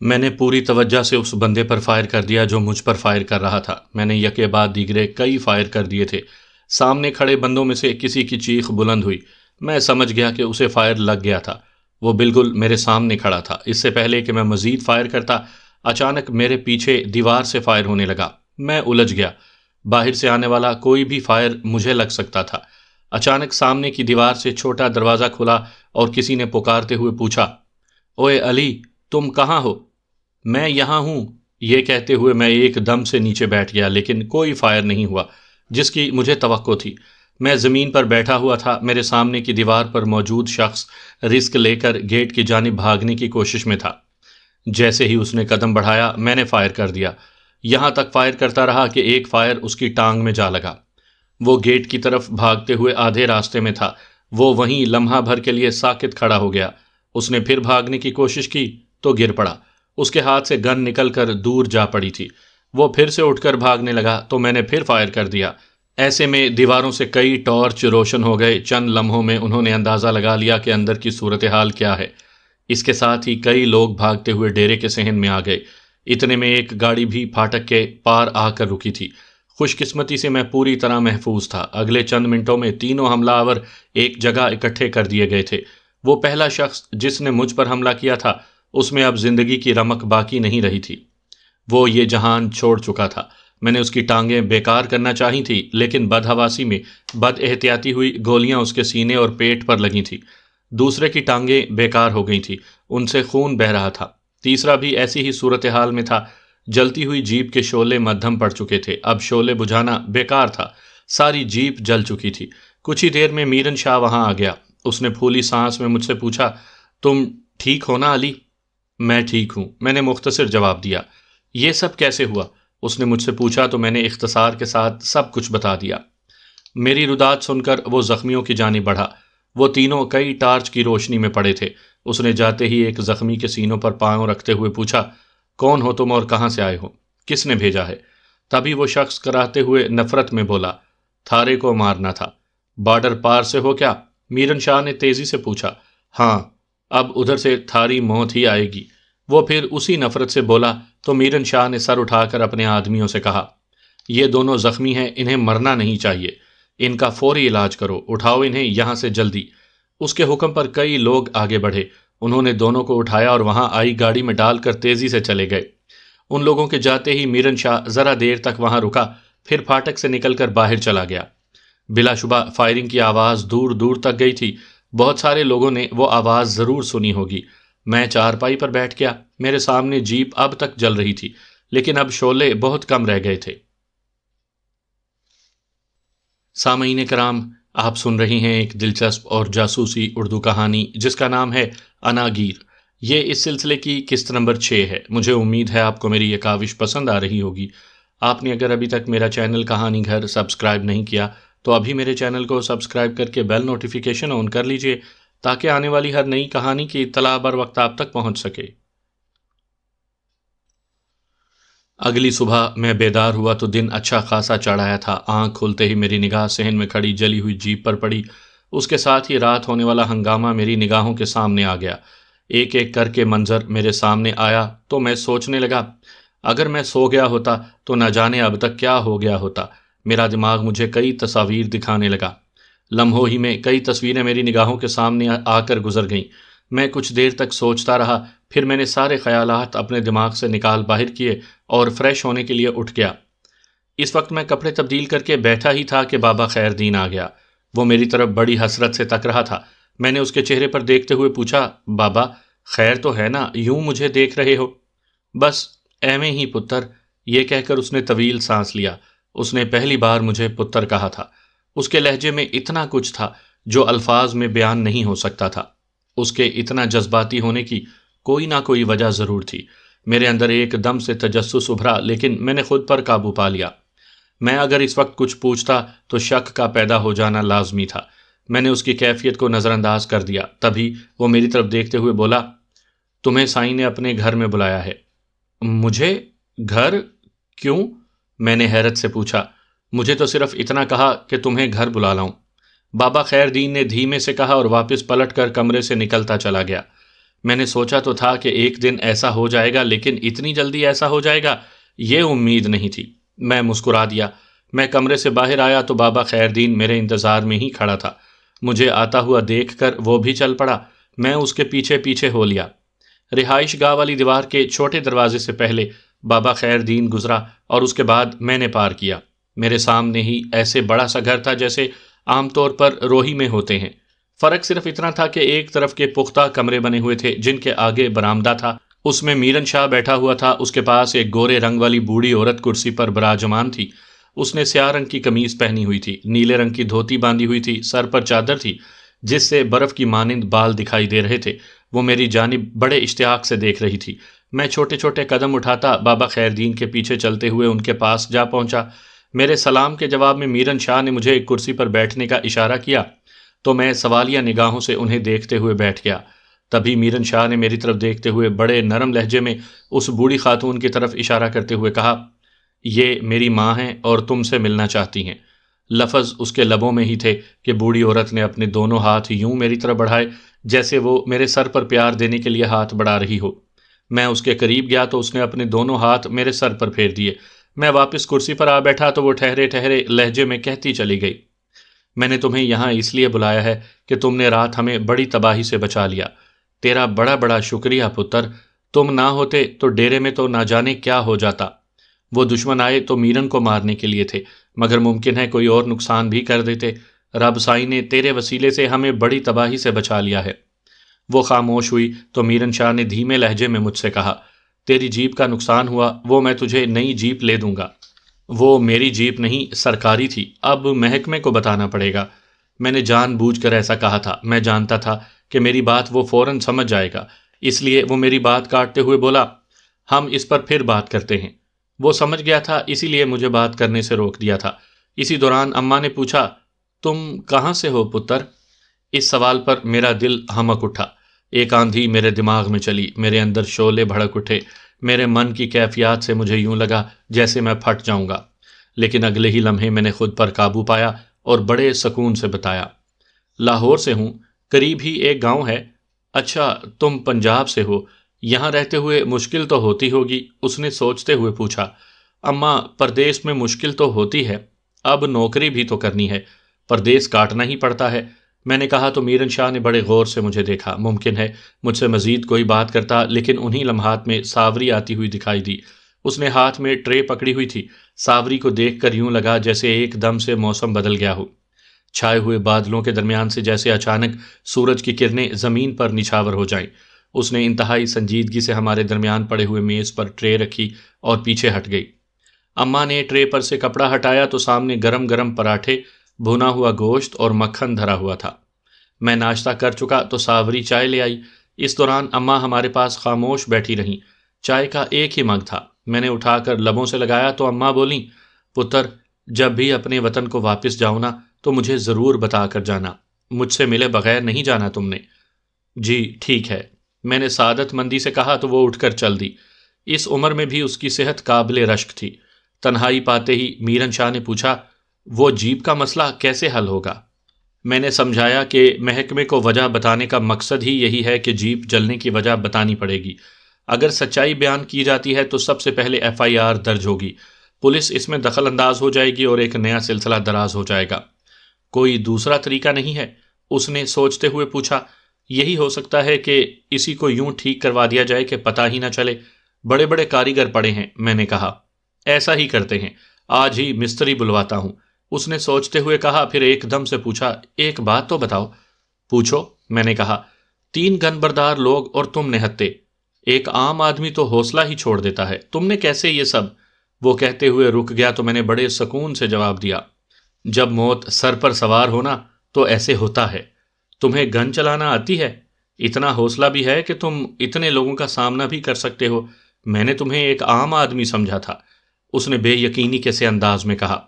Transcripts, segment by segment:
میں نے پوری توجہ سے اس بندے پر فائر کر دیا جو مجھ پر فائر کر رہا تھا۔ میں نے یکے بعد دیگرے کئی فائر کر دیے تھے۔ سامنے کھڑے بندوں میں سے کسی کی چیخ بلند ہوئی۔ میں سمجھ گیا کہ اسے فائر لگ گیا تھا۔ وہ بالکل میرے سامنے کھڑا تھا۔ اس سے پہلے کہ میں مزید فائر کرتا، اچانک میرے پیچھے دیوار سے فائر ہونے لگا۔ میں الجھ گیا۔ باہر سے آنے والا کوئی بھی فائر مجھے لگ سکتا تھا۔ اچانک سامنے کی دیوار سے چھوٹا دروازہ کھلا اور کسی نے پکارتے ہوئے پوچھا، اوئے علی، تم کہاں ہو؟ میں یہاں ہوں، یہ کہتے ہوئے میں ایک دم سے نیچے بیٹھ گیا، لیکن کوئی فائر نہیں ہوا جس کی مجھے توقع تھی۔ میں زمین پر بیٹھا ہوا تھا۔ میرے سامنے کی دیوار پر موجود شخص رسک لے کر گیٹ کی جانب بھاگنے کی کوشش میں تھا۔ جیسے ہی اس نے قدم بڑھایا میں نے فائر کر دیا۔ یہاں تک فائر کرتا رہا کہ ایک فائر اس کی ٹانگ میں جا لگا۔ وہ گیٹ کی طرف بھاگتے ہوئے آدھے راستے میں تھا۔ وہ وہیں لمحہ بھر کے لیے ساکت کھڑا ہو گیا۔ اس نے پھر بھاگنے کی کوشش کی تو گر پڑا۔ اس کے ہاتھ سے گن نکل کر دور جا پڑی تھی۔ وہ پھر سے اٹھ کر بھاگنے لگا تو میں نے پھر فائر کر دیا۔ ایسے میں دیواروں سے کئی ٹارچ روشن ہو گئے۔ چند لمحوں میں انہوں نے اندازہ لگا لیا کہ اندر کی صورتحال کیا ہے۔ اس کے ساتھ ہی کئی لوگ بھاگتے ہوئے ڈیرے کے صحن میں آ گئے۔ اتنے میں ایک گاڑی بھی پھاٹک کے پار آ کر رکی تھی۔ خوش قسمتی سے میں پوری طرح محفوظ تھا۔ اگلے چند منٹوں میں تینوں حملہ آور ایک جگہ اکٹھے کر دیے گئے تھے۔ وہ پہلا شخص جس نے مجھ پر حملہ کیا تھا، اس میں اب زندگی کی رمق باقی نہیں رہی تھی۔ وہ یہ جہان چھوڑ چکا تھا۔ میں نے اس کی ٹانگیں بیکار کرنا چاہی تھی، لیکن بدحواسی میں بد احتیاطی ہوئی گولیاں اس کے سینے اور پیٹ پر لگی تھیں۔ دوسرے کی ٹانگیں بیکار ہو گئی تھیں، ان سے خون بہہ رہا تھا۔ تیسرا بھی ایسی ہی صورتحال میں تھا۔ جلتی ہوئی جیپ کے شعلے مدھم پڑ چکے تھے۔ اب شعلے بجھانا بیکار تھا، ساری جیپ جل چکی تھی۔ کچھ ہی دیر میں میرن شاہ وہاں آ گیا۔ اس نے پھولی سانس میں مجھ سے پوچھا، تم ٹھیک ہو نا علی؟ میں ٹھیک ہوں، میں نے مختصر جواب دیا۔ یہ سب کیسے ہوا؟ اس نے مجھ سے پوچھا تو میں نے اختصار کے ساتھ سب کچھ بتا دیا۔ میری رداد سن کر وہ زخمیوں کی جانب بڑھا۔ وہ تینوں کئی ٹارچ کی روشنی میں پڑے تھے۔ اس نے جاتے ہی ایک زخمی کے سینوں پر پاؤں رکھتے ہوئے پوچھا، کون ہو تم اور کہاں سے آئے ہو؟ کس نے بھیجا ہے؟ تبھی وہ شخص کراہتے ہوئے نفرت میں بولا، تھارے کو مارنا تھا۔ بارڈر پار سے ہو کیا؟ میرن شاہ نے تیزی سے پوچھا۔ ہاں، اب ادھر سے تھاری موت ہی آئے گی۔ وہ پھر اسی نفرت سے بولا تو میرن شاہ نے سر اٹھا کر اپنے آدمیوں سے کہا، یہ دونوں زخمی ہیں، انہیں مرنا نہیں چاہیے، ان کا فوری علاج کرو، اٹھاؤ انہیں یہاں سے جلدی۔ اس کے حکم پر کئی لوگ آگے بڑھے۔ انہوں نے دونوں کو اٹھایا اور وہاں آئی گاڑی میں ڈال کر تیزی سے چلے گئے۔ ان لوگوں کے جاتے ہی میرن شاہ ذرا دیر تک وہاں رکا، پھر پھاٹک سے نکل کر باہر چلا گیا۔ بلا شبہ فائرنگ کی آواز دور دور تک گئی تھی۔ بہت سارے لوگوں نے وہ آواز ضرور سنی ہوگی۔ میں چارپائی پر بیٹھ گیا۔ میرے سامنے جیپ اب تک جل رہی تھی، لیکن اب شعلے بہت کم رہ گئے تھے۔ سامعین کرام، آپ سن رہی ہیں ایک دلچسپ اور جاسوسی اردو کہانی جس کا نام ہے اناگیر۔ یہ اس سلسلے کی قسط نمبر 6 ہے۔ مجھے امید ہے آپ کو میری یہ کاوش پسند آ رہی ہوگی۔ آپ نے اگر ابھی تک میرا چینل کہانی گھر سبسکرائب نہیں کیا تو ابھی میرے چینل کو سبسکرائب کر کے بیل نوٹیفیکیشن آن کر لیجئے تاکہ آنے والی ہر نئی کہانی کی اطلاع بر وقت آپ تک پہنچ سکے۔ اگلی صبح میں بیدار ہوا تو دن اچھا خاصا چڑھایا تھا۔ آنکھ کھلتے ہی میری نگاہ صحن میں کھڑی جلی ہوئی جیپ پر پڑی۔ اس کے ساتھ ہی رات ہونے والا ہنگامہ میری نگاہوں کے سامنے آ گیا۔ ایک ایک کر کے منظر میرے سامنے آیا تو میں سوچنے لگا، اگر میں سو گیا ہوتا تو نہ جانے اب تک کیا ہو گیا ہوتا۔ میرا دماغ مجھے کئی تصاویر دکھانے لگا۔ لمحوں ہی میں کئی تصویریں میری نگاہوں کے سامنے آ کر گزر گئیں۔ میں کچھ دیر تک سوچتا رہا، پھر میں نے سارے خیالات اپنے دماغ سے نکال باہر کیے اور فریش ہونے کے لیے اٹھ گیا۔ اس وقت میں کپڑے تبدیل کر کے بیٹھا ہی تھا کہ بابا خیر دین آ گیا۔ وہ میری طرف بڑی حسرت سے تک رہا تھا۔ میں نے اس کے چہرے پر دیکھتے ہوئے پوچھا، بابا خیر تو ہے نا، یوں مجھے دیکھ رہے ہو؟ بس ایویں ہی پتر، یہ کہہ کر اس نے طویل سانس لیا۔ اس نے پہلی بار مجھے پتر کہا تھا۔ اس کے لہجے میں اتنا کچھ تھا جو الفاظ میں بیان نہیں ہو سکتا تھا۔ اس کے اتنا جذباتی ہونے کی کوئی نہ کوئی وجہ ضرور تھی۔ میرے اندر ایک دم سے تجسس ابھرا، لیکن میں نے خود پر قابو پا لیا۔ میں اگر اس وقت کچھ پوچھتا تو شک کا پیدا ہو جانا لازمی تھا۔ میں نے اس کی کیفیت کو نظر انداز کر دیا۔ تبھی وہ میری طرف دیکھتے ہوئے بولا، تمہیں سائیں نے اپنے گھر میں بلایا ہے۔ مجھے؟ گھر؟ کیوں؟ میں نے حیرت سے پوچھا۔ مجھے تو صرف اتنا کہا کہ تمہیں گھر بلا لاؤں۔ بابا خیر دین نے دھیمے سے کہا اور واپس پلٹ کر کمرے سے نکلتا چلا گیا۔ میں نے سوچا تو تھا کہ ایک دن ایسا ہو جائے گا، لیکن اتنی جلدی ایسا ہو جائے گا یہ امید نہیں تھی۔ میں مسکرا دیا۔ میں کمرے سے باہر آیا تو بابا خیردین میرے انتظار میں ہی کھڑا تھا۔ مجھے آتا ہوا دیکھ کر وہ بھی چل پڑا۔ میں اس کے پیچھے پیچھے ہو لیا۔ رہائش گاہ والی دیوار کے چھوٹے دروازے سے پہلے بابا خیردین گزرا اور اس کے بعد میں نے پار کیا۔ میرے سامنے ہی ایسے بڑا سا گھر تھا جیسے عام طور پر روہی میں ہوتے ہیں۔ فرق صرف اتنا تھا کہ ایک طرف کے پختہ کمرے بنے ہوئے تھے جن کے آگے برآمدہ تھا، اس میں میرن شاہ بیٹھا ہوا تھا۔ اس کے پاس ایک گورے رنگ والی بوڑھی عورت کرسی پر براجمان تھی۔ اس نے سیاہ رنگ کی قمیض پہنی ہوئی تھی، نیلے رنگ کی دھوتی باندھی ہوئی تھی، سر پر چادر تھی جس سے برف کی مانند بال دکھائی دے رہے تھے۔ وہ میری جانب بڑے اشتیاق سے دیکھ رہی تھی۔ میں چھوٹے چھوٹے قدم اٹھاتا بابا خیردین کے پیچھے چلتے ہوئے ان کے پاس جا پہنچا۔ میرے سلام کے جواب میں میرن شاہ نے مجھے ایک کرسی پر بیٹھنے کا اشارہ کیا تو میں سوالیہ نگاہوں سے انہیں دیکھتے ہوئے بیٹھ گیا۔ تبھی میرن شاہ نے میری طرف دیکھتے ہوئے بڑے نرم لہجے میں اس بوڑھی خاتون کی طرف اشارہ کرتے ہوئے کہا، یہ میری ماں ہیں اور تم سے ملنا چاہتی ہیں۔ لفظ اس کے لبوں میں ہی تھے کہ بوڑھی عورت نے اپنے دونوں ہاتھ یوں میری طرف بڑھائے جیسے وہ میرے سر پر پیار دینے کے لیے ہاتھ بڑھا رہی ہو۔ میں اس کے قریب گیا تو اس نے اپنے دونوں ہاتھ میرے سر پر پھیر دیے۔ میں واپس کرسی پر آ بیٹھا تو وہ ٹھہرے ٹھہرے لہجے میں کہتی چلی گئی، میں نے تمہیں یہاں اس لیے بلایا ہے کہ تم نے رات ہمیں بڑی تباہی سے بچا لیا۔ تیرا بڑا بڑا شکریہ پتر، تم نہ ہوتے تو ڈیرے میں تو نہ جانے کیا ہو جاتا۔ وہ دشمن آئے تو میرن کو مارنے کے لیے تھے، مگر ممکن ہے کوئی اور نقصان بھی کر دیتے۔ رب سائی نے تیرے وسیلے سے ہمیں بڑی تباہی سے بچا لیا ہے۔ وہ خاموش ہوئی تو میرن شاہ نے دھیمے لہجے میں مجھ سے کہا، تیری جیپ کا نقصان ہوا، وہ میں تجھے نئی جیپ لے دوں گا۔ وہ میری جیپ نہیں، سرکاری تھی، اب محکمے کو بتانا پڑے گا۔ میں نے جان بوجھ کر ایسا کہا تھا۔ میں جانتا تھا کہ میری بات وہ فوراً سمجھ جائے گا، اس لیے وہ میری بات کاٹتے ہوئے بولا، ہم اس پر پھر بات کرتے ہیں۔ وہ سمجھ گیا تھا، اسی لیے مجھے بات کرنے سے روک دیا تھا۔ اسی دوران اماں نے پوچھا، تم کہاں سے ہو پتر؟ اس سوال پر میرا دل ہمک اٹھا۔ ایک آندھی میرے دماغ میں چلی، میرے اندر شعلے بھڑک اٹھے۔ میرے من کی کیفیات سے مجھے یوں لگا جیسے میں پھٹ جاؤں گا، لیکن اگلے ہی لمحے میں نے خود پر قابو پایا اور بڑے سکون سے بتایا، لاہور سے ہوں، قریب ہی ایک گاؤں ہے۔ اچھا، تم پنجاب سے ہو، یہاں رہتے ہوئے مشکل تو ہوتی ہوگی؟ اس نے سوچتے ہوئے پوچھا۔ اماں، پردیس میں مشکل تو ہوتی ہے، اب نوکری بھی تو کرنی ہے، پردیس کاٹنا ہی پڑتا ہے، میں نے کہا تو میرن شاہ نے بڑے غور سے مجھے دیکھا۔ ممکن ہے مجھ سے مزید کوئی بات کرتا، لیکن انہی لمحات میں ساوری آتی ہوئی دکھائی دی۔ اس نے ہاتھ میں ٹرے پکڑی ہوئی تھی۔ ساوری کو دیکھ کر یوں لگا جیسے ایک دم سے موسم بدل گیا ہو۔ چھائے ہوئے بادلوں کے درمیان سے جیسے اچانک سورج کی کرنیں زمین پر نچھاور ہو جائیں۔ اس نے انتہائی سنجیدگی سے ہمارے درمیان پڑے ہوئے میز پر ٹرے رکھی اور پیچھے ہٹ گئی۔ اماں نے ٹرے پر سے کپڑا ہٹایا تو سامنے گرم گرم پراٹھے، بھونا ہوا گوشت اور مکھن دھرا ہوا تھا۔ میں ناشتہ کر چکا تو ساوری چائے لے آئی۔ اس دوران اماں ہمارے پاس خاموش بیٹھی رہیں۔ چائے کا ایک ہی مگ تھا۔ میں نے اٹھا کر لبوں سے لگایا تو اماں بولیں، پتر، جب بھی اپنے وطن کو واپس جاؤ نا تو مجھے ضرور بتا کر جانا، مجھ سے ملے بغیر نہیں جانا تم نے۔ جی ٹھیک ہے، میں نے سعادت مندی سے کہا تو وہ اٹھ کر چل دی۔ اس عمر میں بھی اس کی صحت قابل رشک تھی۔ تنہائی پاتے ہی میرن شاہ نے پوچھا، وہ جیپ کا مسئلہ کیسے حل ہوگا؟ میں نے سمجھایا کہ محکمے کو وجہ بتانے کا مقصد ہی یہی ہے کہ جیپ جلنے کی وجہ بتانی پڑے گی۔ اگر سچائی بیان کی جاتی ہے تو سب سے پہلے FIR درج ہوگی، پولیس اس میں دخل انداز ہو جائے گی اور ایک نیا سلسلہ دراز ہو جائے گا۔ کوئی دوسرا طریقہ نہیں ہے؟ اس نے سوچتے ہوئے پوچھا۔ یہی ہو سکتا ہے کہ اسی کو یوں ٹھیک کروا دیا جائے کہ پتہ ہی نہ چلے، بڑے بڑے کاریگر پڑے ہیں، میں نے کہا۔ ایسا ہی کرتے ہیں، آج ہی مستری بلواتا ہوں، اس نے سوچتے ہوئے کہا، پھر ایک دم سے پوچھا، ایک بات تو بتاؤ۔ پوچھو، میں نے کہا۔ 3 گن بردار لوگ اور تم نہتے، ایک عام آدمی تو حوصلہ ہی چھوڑ دیتا ہے، تم نے کیسے یہ سب؟ وہ کہتے ہوئے رک گیا تو میں نے بڑے سکون سے جواب دیا، جب موت سر پر سوار ہونا تو ایسے ہوتا ہے۔ تمہیں گن چلانا آتی ہے؟ اتنا حوصلہ بھی ہے کہ تم اتنے لوگوں کا سامنا بھی کر سکتے ہو؟ میں نے تمہیں ایک عام آدمی سمجھا تھا، اس نے بے یقینی کے سے انداز میں کہا۔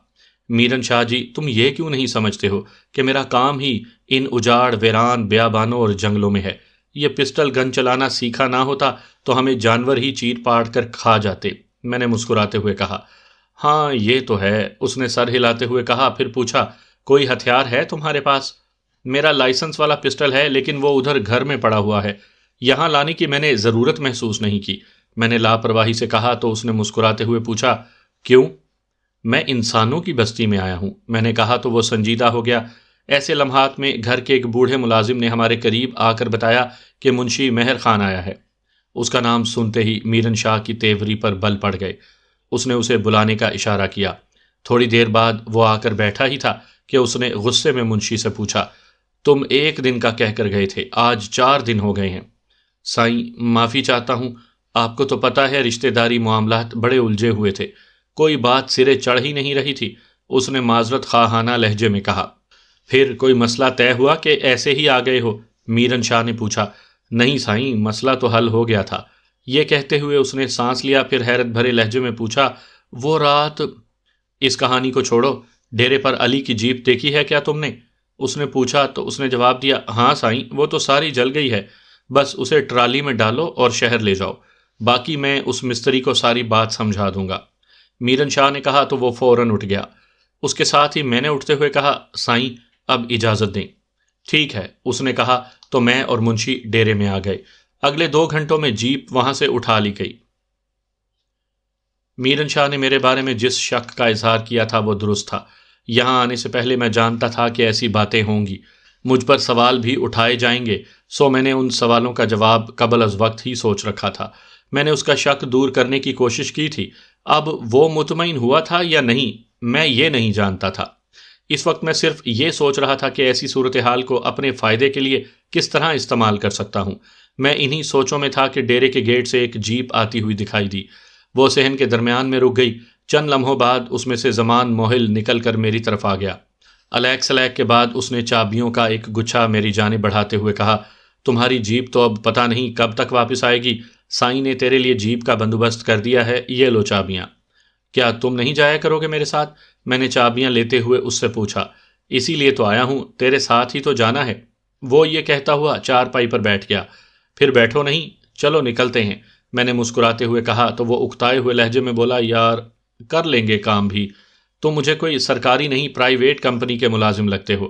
میرن شاہ جی، تم یہ کیوں نہیں سمجھتے ہو کہ میرا کام ہی ان اجاڑ ویران بیابانوں اور جنگلوں میں ہے؟ یہ پسٹل گن چلانا سیکھا نہ ہوتا تو ہمیں جانور ہی چیر پاڑ کر کھا جاتے، میں نے مسکراتے ہوئے کہا۔ ہاں یہ تو ہے، اس نے سر ہلاتے ہوئے کہا، پھر پوچھا، کوئی ہتھیار ہے تمہارے پاس؟ میرا لائسنس والا پسٹل ہے، لیکن وہ ادھر گھر میں پڑا ہوا ہے، یہاں لانے کی میں نے ضرورت محسوس نہیں کی۔ میں نے لاپرواہی سے کہا تو اس نے مسکراتے ہوئے پوچھا، کیوں؟ میں انسانوں کی بستی میں آیا ہوں، میں نے کہا تو وہ سنجیدہ ہو گیا۔ ایسے لمحات میں گھر کے ایک بوڑھے ملازم نے ہمارے قریب آ کر بتایا کہ منشی مہر خان آیا ہے۔ اس کا نام سنتے ہی میرن شاہ کی تیوری پر بل پڑ گئے۔ اس نے اسے بلانے کا اشارہ کیا۔ تھوڑی دیر بعد وہ آ کر بیٹھا ہی تھا کہ اس نے غصے میں منشی سے پوچھا، تم ایک دن کا کہہ کر گئے تھے، آج 4 دن ہو گئے ہیں۔ سائیں، معافی چاہتا ہوں، آپ کو تو پتہ ہے رشتہ داری معاملات بڑے الجھے ہوئے تھے، کوئی بات سرے چڑھ ہی نہیں رہی تھی، اس نے معذرت خواہانہ لہجے میں کہا۔ پھر کوئی مسئلہ طے ہوا کہ ایسے ہی آ گئے ہو؟ میرن شاہ نے پوچھا۔ نہیں سائیں، مسئلہ تو حل ہو گیا تھا۔ یہ کہتے ہوئے اس نے سانس لیا، پھر حیرت بھرے لہجے میں پوچھا، وہ رات؟ اس کہانی کو چھوڑو، ڈیرے پر علی کی جیپ دیکھی ہے کیا تم نے؟ اس نے پوچھا تو اس نے جواب دیا، ہاں سائیں، وہ تو ساری جل گئی ہے، بس اسے ٹرالی میں ڈالو اور شہر لے جاؤ، باقی میں اس مستری کو ساری بات سمجھا دوں گا۔ میرن شاہ نے کہا تو وہ فوراً اٹھ گیا۔ اس کے ساتھ ہی میں نے اٹھتے ہوئے کہا، سائیں اب اجازت دیں۔ ٹھیک ہے، اس نے کہا تو میں اور منشی ڈیرے میں آ گئے۔ اگلے 2 گھنٹوں میں جیپ وہاں سے اٹھا لی گئی۔ میرن شاہ نے میرے بارے میں جس شک کا اظہار کیا تھا وہ درست تھا۔ یہاں آنے سے پہلے میں جانتا تھا کہ ایسی باتیں ہوں گی، مجھ پر سوال بھی اٹھائے جائیں گے، سو میں نے ان سوالوں کا جواب قبل از وقت ہی سوچ رکھا تھا۔ میں نے اس کا شک دور کرنے کی کوشش کی تھی، اب وہ مطمئن ہوا تھا یا نہیں میں یہ نہیں جانتا تھا۔ اس وقت میں صرف یہ سوچ رہا تھا کہ ایسی صورتحال کو اپنے فائدے کے لیے کس طرح استعمال کر سکتا ہوں۔ میں انہی سوچوں میں تھا کہ ڈیرے کے گیٹ سے ایک جیپ آتی ہوئی دکھائی دی۔ وہ صحن کے درمیان میں رک گئی۔ چند لمحوں بعد اس میں سے زمان موہل نکل کر میری طرف آ گیا۔ الیک سلیک کے بعد اس نے چابیوں کا ایک گچھا میری جانب بڑھاتے ہوئے کہا، تمہاری جیپ تو اب پتہ نہیں کب تک واپس آئے گی، سائیں نے تیرے لیے جیپ کا بندوبست کر دیا ہے، یہ لو چابیاں۔ کیا تم نہیں جایا کرو گے میرے ساتھ؟ میں نے چابیاں لیتے ہوئے اس سے پوچھا۔ اسی لیے تو آیا ہوں، تیرے ساتھ ہی تو جانا ہے۔ وہ یہ کہتا ہوا چارپائی پر بیٹھ گیا۔ پھر بیٹھو نہیں، چلو نکلتے ہیں، میں نے مسکراتے ہوئے کہا تو وہ اکتائے ہوئے لہجے میں بولا، یار کر لیں گے کام بھی، تم مجھے کوئی سرکاری نہیں پرائیویٹ کمپنی کے ملازم لگتے ہو۔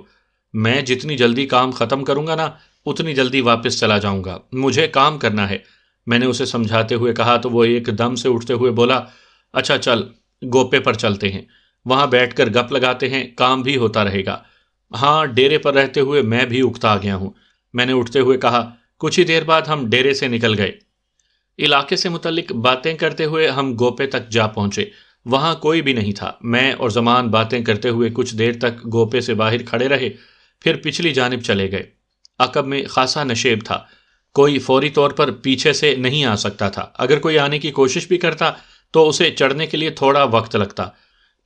میں جتنی جلدی کام ختم کروں گا نا اتنی جلدی واپس چلا جاؤں گا، مجھے کام کرنا ہے، میں نے اسے سمجھاتے ہوئے کہا تو وہ ایک دم سے اٹھتے ہوئے بولا، اچھا چل گوپے پر چلتے ہیں، وہاں بیٹھ کر گپ لگاتے ہیں، کام بھی ہوتا رہے گا۔ ہاں، ڈیرے پر رہتے ہوئے میں بھی اکتا گیا ہوں، میں نے اٹھتے ہوئے کہا۔ کچھ ہی دیر بعد ہم ڈیرے سے نکل گئے۔ علاقے سے متعلق باتیں کرتے ہوئے ہم گوپے تک جا پہنچے۔ وہاں کوئی بھی نہیں تھا۔ میں اور زمان باتیں کرتے ہوئے کچھ دیر تک گوپے سے باہر کھڑے رہے، پھر پچھلی جانب چلے گئے۔ عقب میں خاصا نشیب تھا، کوئی فوری طور پر پیچھے سے نہیں آ سکتا تھا، اگر کوئی آنے کی کوشش بھی کرتا تو اسے چڑھنے کے لیے تھوڑا وقت لگتا۔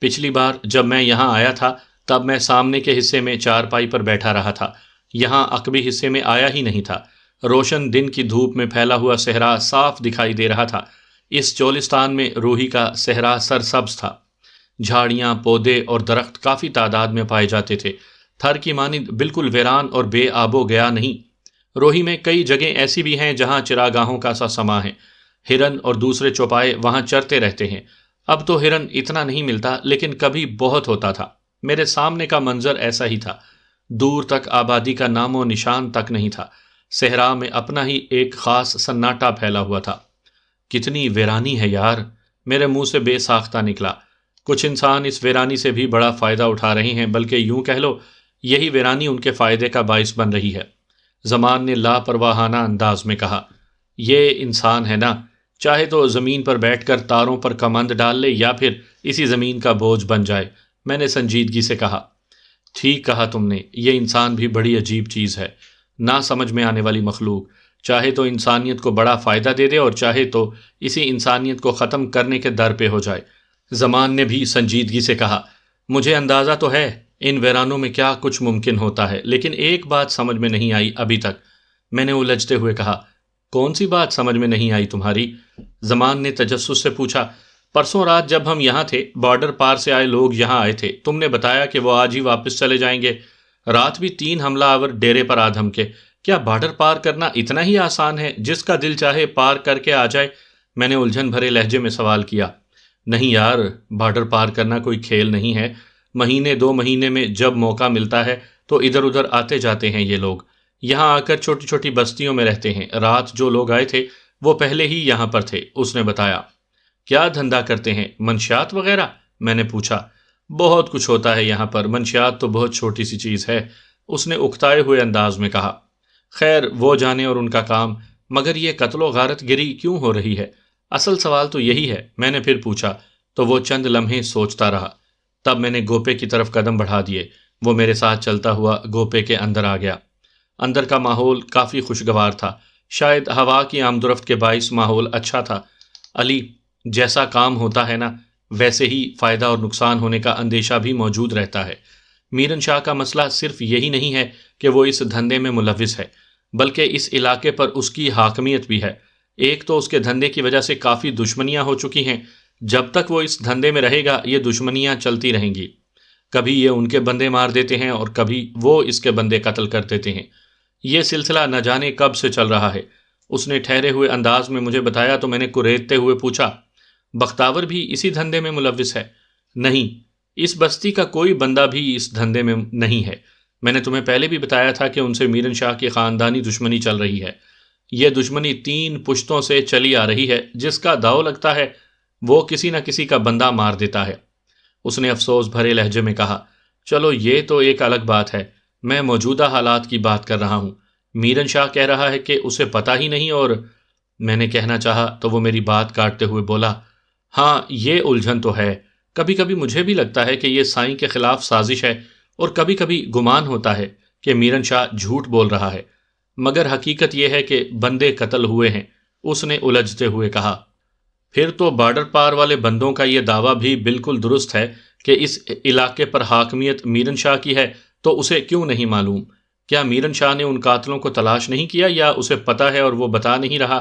پچھلی بار جب میں یہاں آیا تھا تب میں سامنے کے حصے میں چارپائی پر بیٹھا رہا تھا، یہاں عقبی حصے میں آیا ہی نہیں تھا۔ روشن دن کی دھوپ میں پھیلا ہوا صحرا صاف دکھائی دے رہا تھا۔ اس چولستان میں روحی کا صحرا سرسبز تھا، جھاڑیاں، پودے اور درخت کافی تعداد میں پائے جاتے تھے، تھر کی مانند بالکل ویران اور بے آب و گیا نہیں۔ روہی میں کئی جگہیں ایسی بھی ہیں جہاں چراگاہوں کا سا سما ہے، ہرن اور دوسرے چوپائے وہاں چرتے رہتے ہیں۔ اب تو ہرن اتنا نہیں ملتا، لیکن کبھی بہت ہوتا تھا۔ میرے سامنے کا منظر ایسا ہی تھا، دور تک آبادی کا نام و نشان تک نہیں تھا، صحرا میں اپنا ہی ایک خاص سناٹا پھیلا ہوا تھا۔ کتنی ویرانی ہے یار، میرے منہ سے بے ساختہ نکلا۔ کچھ انسان اس ویرانی سے بھی بڑا فائدہ اٹھا رہے ہیں، بلکہ یوں کہہ لو یہی ویرانی ان کے فائدے کا باعث بن رہی ہے۔ زمان نے لاپرواہانہ انداز میں کہا، یہ انسان ہے نا، چاہے تو زمین پر بیٹھ کر تاروں پر کمند ڈال لے یا پھر اسی زمین کا بوجھ بن جائے۔ میں نے سنجیدگی سے کہا، ٹھیک کہا تم نے، یہ انسان بھی بڑی عجیب چیز ہے، نہ سمجھ میں آنے والی مخلوق، چاہے تو انسانیت کو بڑا فائدہ دے دے اور چاہے تو اسی انسانیت کو ختم کرنے کے در پہ ہو جائے۔ زمان نے بھی سنجیدگی سے کہا، مجھے اندازہ تو ہے ان ویرانوں میں کیا کچھ ممکن ہوتا ہے، لیکن ایک بات سمجھ میں نہیں آئی ابھی تک۔ میں نے الجھتے ہوئے کہا، کون سی بات سمجھ میں نہیں آئی تمہاری؟ زمان نے تجسس سے پوچھا۔ پرسوں رات جب ہم یہاں تھے، بارڈر پار سے آئے لوگ یہاں آئے تھے، تم نے بتایا کہ وہ آج ہی واپس چلے جائیں گے، رات بھی 3 حملہ آور ڈیرے پر آ دھمکے۔ کیا بارڈر پار کرنا اتنا ہی آسان ہے، جس کا دل چاہے پار کر کے آ جائے؟ میں نے الجھن بھرے لہجے میں سوال کیا۔ نہیں یار، بارڈر پار کرنا کوئی کھیل نہیں ہے، مہینے 2 مہینے میں جب موقع ملتا ہے تو ادھر ادھر آتے جاتے ہیں یہ لوگ، یہاں آ کر چھوٹی چھوٹی بستیوں میں رہتے ہیں، رات جو لوگ آئے تھے وہ پہلے ہی یہاں پر تھے۔ اس نے بتایا۔ کیا دھندا کرتے ہیں؟ منشیات وغیرہ؟ میں نے پوچھا۔ بہت کچھ ہوتا ہے یہاں پر، منشیات تو بہت چھوٹی سی چیز ہے، اس نے اکتائے ہوئے انداز میں کہا۔ خیر وہ جانے اور ان کا کام، مگر یہ قتل و غارت گری کیوں ہو رہی ہے؟ اصل سوال تو یہی ہے، میں نے پھر پوچھا، تو وہ چند لمحے سوچتا رہا۔ تب میں نے گوپے کی طرف قدم بڑھا دیے۔ وہ میرے ساتھ چلتا ہوا گوپے کے اندر آ گیا۔ اندر کا ماحول کافی خوشگوار تھا، شاید ہوا کی آمد و رفت کے باعث ماحول اچھا تھا۔ علی، جیسا کام ہوتا ہے نا، ویسے ہی فائدہ اور نقصان ہونے کا اندیشہ بھی موجود رہتا ہے۔ میرن شاہ کا مسئلہ صرف یہی نہیں ہے کہ وہ اس دھندے میں ملوث ہے، بلکہ اس علاقے پر اس کی حاکمیت بھی ہے۔ ایک تو اس کے دھندے کی وجہ سے کافی دشمنیاں ہو چکی ہیں، جب تک وہ اس دھندے میں رہے گا یہ دشمنیاں چلتی رہیں گی۔ کبھی یہ ان کے بندے مار دیتے ہیں اور کبھی وہ اس کے بندے قتل کر دیتے ہیں۔ یہ سلسلہ نہ جانے کب سے چل رہا ہے۔ اس نے ٹھہرے ہوئے انداز میں مجھے بتایا تو میں نے کریدتے ہوئے پوچھا، بختاور بھی اسی دھندے میں ملوث ہے؟ نہیں، اس بستی کا کوئی بندہ بھی اس دھندے میں نہیں ہے۔ میں نے تمہیں پہلے بھی بتایا تھا کہ ان سے میرن شاہ کی خاندانی دشمنی چل رہی ہے۔ یہ دشمنی 3 پشتوں سے چلی آ رہی ہے، جس کا داؤ لگتا ہے وہ کسی نہ کسی کا بندہ مار دیتا ہے۔ اس نے افسوس بھرے لہجے میں کہا، چلو یہ تو ایک الگ بات ہے، میں موجودہ حالات کی بات کر رہا ہوں۔ میرن شاہ کہہ رہا ہے کہ اسے پتہ ہی نہیں، اور میں نے کہنا چاہا تو وہ میری بات کاٹتے ہوئے بولا، ہاں یہ الجھن تو ہے۔ کبھی کبھی مجھے بھی لگتا ہے کہ یہ سائیں کے خلاف سازش ہے، اور کبھی کبھی گمان ہوتا ہے کہ میرن شاہ جھوٹ بول رہا ہے، مگر حقیقت یہ ہے کہ بندے قتل ہوئے ہیں، اس نے الجھتے ہوئے کہا۔ پھر تو بارڈر پار والے بندوں کا یہ دعویٰ بھی بالکل درست ہے کہ اس علاقے پر حاکمیت میرن شاہ کی ہے، تو اسے کیوں نہیں معلوم؟ کیا میرن شاہ نے ان قاتلوں کو تلاش نہیں کیا، یا اسے پتہ ہے اور وہ بتا نہیں رہا؟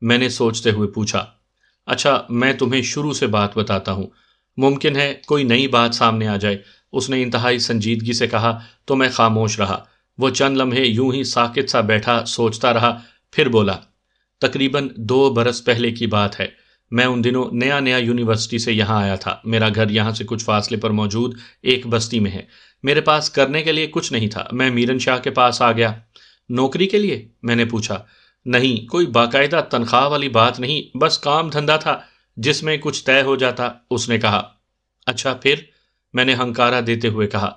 میں نے سوچتے ہوئے پوچھا۔ اچھا میں تمہیں شروع سے بات بتاتا ہوں، ممکن ہے کوئی نئی بات سامنے آ جائے، اس نے انتہائی سنجیدگی سے کہا تو میں خاموش رہا۔ وہ چند لمحے یوں ہی ساکت سا بیٹھا سوچتا رہا، پھر بولا، تقریباً 2 برس پہلے کی بات ہے۔ میں ان دنوں نیا یونیورسٹی سے یہاں آیا تھا۔ میرا گھر یہاں سے کچھ فاصلے پر موجود ایک بستی میں ہے۔ میرے پاس کرنے کے لیے کچھ نہیں تھا، میں میرن شاہ کے پاس آ گیا۔ نوکری کے لیے؟ میں نے پوچھا۔ نہیں، کوئی باقاعدہ تنخواہ والی بات نہیں، بس کام دھندا تھا جس میں کچھ طے ہو جاتا، اس نے کہا۔ اچھا پھر؟ میں نے ہنکارا دیتے ہوئے کہا۔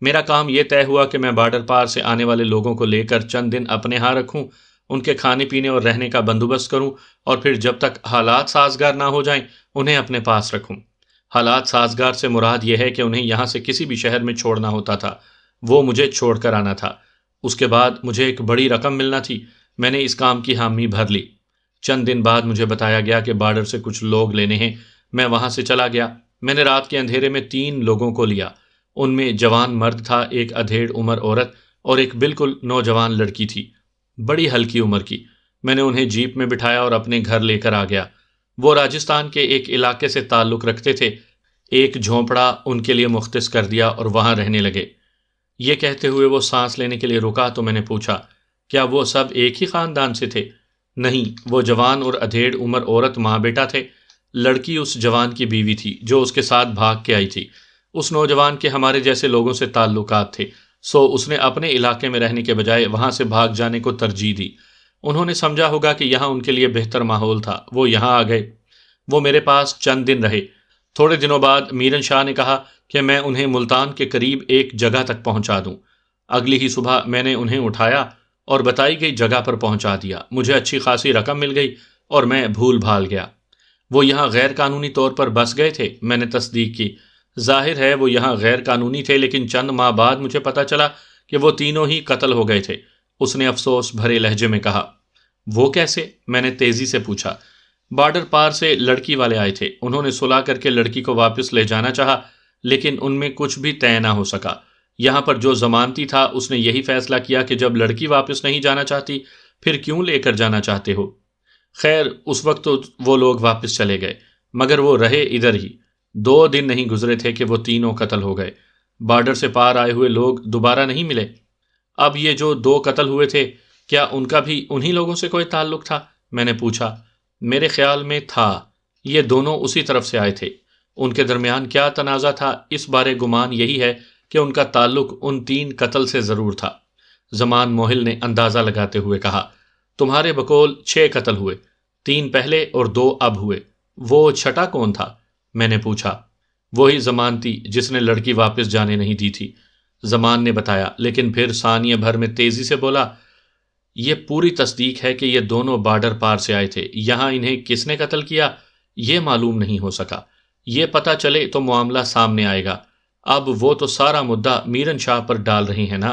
میرا کام یہ طے ہوا کہ میں بارڈر پار سے آنے والے لوگوں کو لے کر چند دن اپنے ہاں رکھوں، ان کے کھانے پینے اور رہنے کا بندوبست کروں، اور پھر جب تک حالات سازگار نہ ہو جائیں انہیں اپنے پاس رکھوں۔ حالات سازگار سے مراد یہ ہے کہ انہیں یہاں سے کسی بھی شہر میں چھوڑنا ہوتا تھا، وہ مجھے چھوڑ کر آنا تھا۔ اس کے بعد مجھے ایک بڑی رقم ملنا تھی، میں نے اس کام کی حامی بھر لی۔ چند دن بعد مجھے بتایا گیا کہ بارڈر سے کچھ لوگ لینے ہیں، میں وہاں سے چلا گیا۔ میں نے رات کے اندھیرے میں 3 لوگوں کو لیا، ان میں جوان مرد تھا، ایک ادھیڑ عمر عورت اور ایک بالکل نوجوان لڑکی تھی، بڑی ہلکی عمر کی۔ میں نے انہیں جیپ میں بٹھایا اور اپنے گھر لے کر آ گیا۔ وہ راجستھان کے ایک علاقے سے تعلق رکھتے تھے، ایک جھونپڑا ان کے لیے مختص کر دیا اور وہاں رہنے لگے۔ یہ کہتے ہوئے وہ سانس لینے کے لیے رکا تو میں نے پوچھا، کیا وہ سب ایک ہی خاندان سے تھے؟ نہیں، وہ جوان اور ادھیڑ عمر عورت ماں بیٹا تھے، لڑکی اس جوان کی بیوی تھی جو اس کے ساتھ بھاگ کے آئی تھی۔ اس نوجوان کے ہمارے جیسے لوگوں سے تعلقات تھے، سو اس نے اپنے علاقے میں رہنے کے بجائے وہاں سے بھاگ جانے کو ترجیح دی۔ انہوں نے سمجھا ہوگا کہ یہاں ان کے لیے بہتر ماحول تھا، وہ یہاں آ گئے۔ وہ میرے پاس چند دن رہے۔ تھوڑے دنوں بعد میرن شاہ نے کہا کہ میں انہیں ملتان کے قریب ایک جگہ تک پہنچا دوں۔ اگلی ہی صبح میں نے انہیں اٹھایا اور بتائی گئی جگہ پر پہنچا دیا۔ مجھے اچھی خاصی رقم مل گئی اور میں بھول بھال گیا۔ وہ یہاں غیر قانونی طور پر بس گئے تھے؟ میں نے تصدیق کی۔ ظاہر ہے وہ یہاں غیر قانونی تھے، لیکن چند ماہ بعد مجھے پتہ چلا کہ وہ تینوں ہی قتل ہو گئے تھے، اس نے افسوس بھرے لہجے میں کہا۔ وہ کیسے؟ میں نے تیزی سے پوچھا۔ بارڈر پار سے لڑکی والے آئے تھے، انہوں نے صلح کر کے لڑکی کو واپس لے جانا چاہا، لیکن ان میں کچھ بھی طے نہ ہو سکا۔ یہاں پر جو ضمانتی تھا اس نے یہی فیصلہ کیا کہ جب لڑکی واپس نہیں جانا چاہتی پھر کیوں لے کر جانا چاہتے ہو؟ خیر اس وقت تو وہ لوگ واپس چلے گئے، مگر وہ رہے ادھر ہی۔ 2 دن نہیں گزرے تھے کہ وہ تینوں قتل ہو گئے۔ بارڈر سے پار آئے ہوئے لوگ دوبارہ نہیں ملے۔ اب یہ جو 2 قتل ہوئے تھے، کیا ان کا بھی انہی لوگوں سے کوئی تعلق تھا؟ میں نے پوچھا۔ میرے خیال میں تھا، یہ دونوں اسی طرف سے آئے تھے۔ ان کے درمیان کیا تنازع تھا، اس بارے گمان یہی ہے کہ ان کا تعلق ان 3 قتل سے ضرور تھا۔ زمان موہل نے اندازہ لگاتے ہوئے کہا، تمہارے بقول 6 قتل ہوئے، 3 پہلے اور 2 اب ہوئے، وہ چھٹا کون تھا؟ میں نے پوچھا۔ وہی زمان تھی جس نے لڑکی واپس جانے نہیں دی تھی، زمان نے بتایا، لیکن پھر ثانیہ بھر میں تیزی سے بولا، یہ پوری تصدیق ہے کہ یہ دونوں بارڈر پار سے آئے تھے، یہاں انہیں کس نے قتل کیا یہ معلوم نہیں ہو سکا، یہ پتہ چلے تو معاملہ سامنے آئے گا۔ اب وہ تو سارا مدعا میرن شاہ پر ڈال رہی ہیں نا۔